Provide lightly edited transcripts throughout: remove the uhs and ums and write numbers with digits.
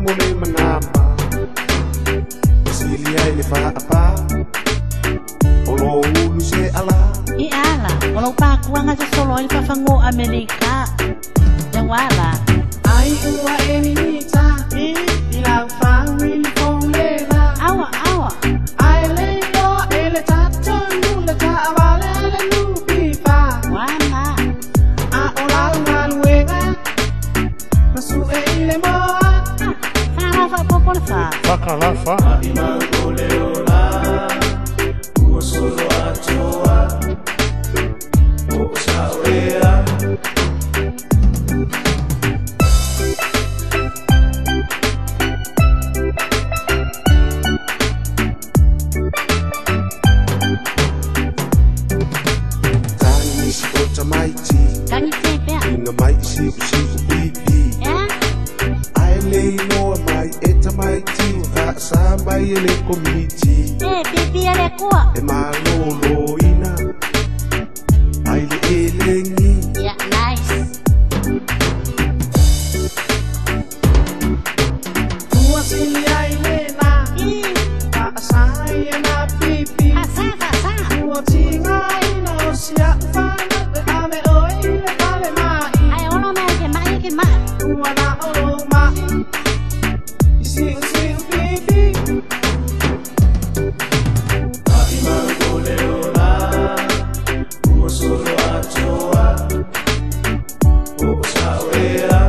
mole manama Sili ai le whaapa Olo ulu se ala I ala, olo pākuanga se solo i whawhango Amerika Yang wala Ai ua e minita I lau whangi li kong le la Awa, awa Ai le no e le tato nu le ta awale le nu pipa Wana A o lau maluenga Masu e le moa Wharafa popole wha Whakalafa I mango le ola Ua solo atoa O saoea Tangi te pea Inga mai siku siku pipi Ai lei noa mai e tamai ti Ka sa mai e le komiti pipi ele kua E malolo ina Ai le e lengi Ya, nice Tua sili ai le na Ka asai e na pipi Hasa, hasa Tua tinga ina o sia whana Te ame oi le pale mai Ai ono mea ke mai Tua na olo mai I siu siu pipi Ai mango le ola Ua solo atoa O saoea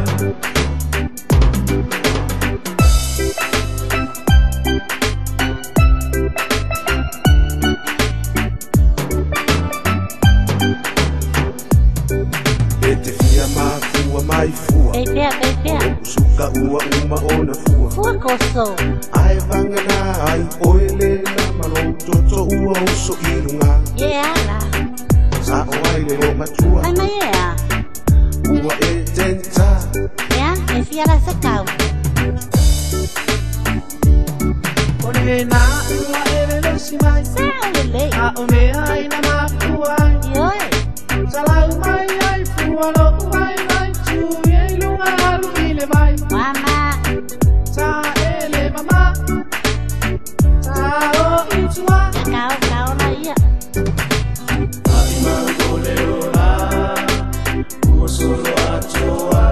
E te fia mākua mai fua Pea Suka ua uma ona fua Fua koso Ai vangana ai oe le na malo Toto ua oso irunga Ye ala Sa o ai le o matua Ai mai ea Ua e tenta Ya, e fiara se kau One na ua ere lesi mai Sao lele A o mea i na mapua Yoi Salau mai ai fua lo mai mai Tu e lunga alu i le mai Mama Ta ele mama Ta o itua Kau na ia Ai mango le ola Ua solo atoa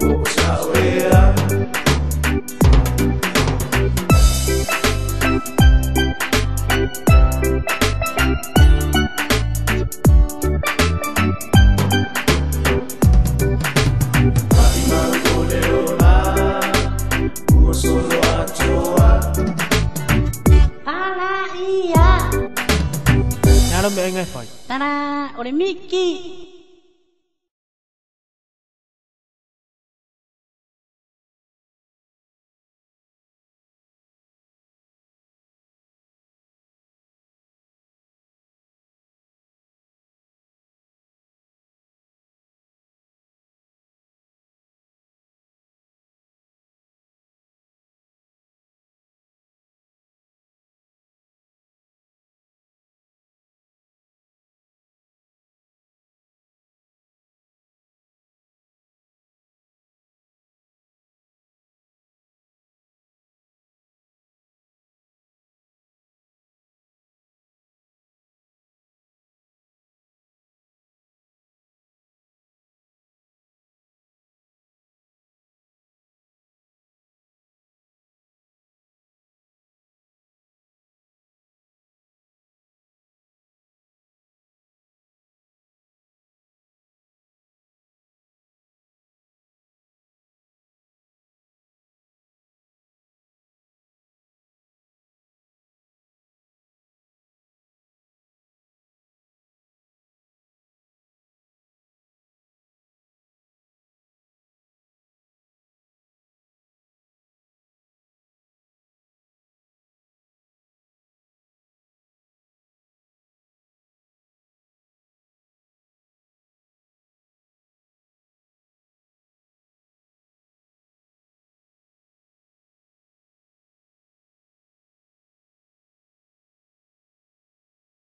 O saoea Ai mango le ola Ua solo atoa Ala ia Naro me ngai fai Tara, ore Miki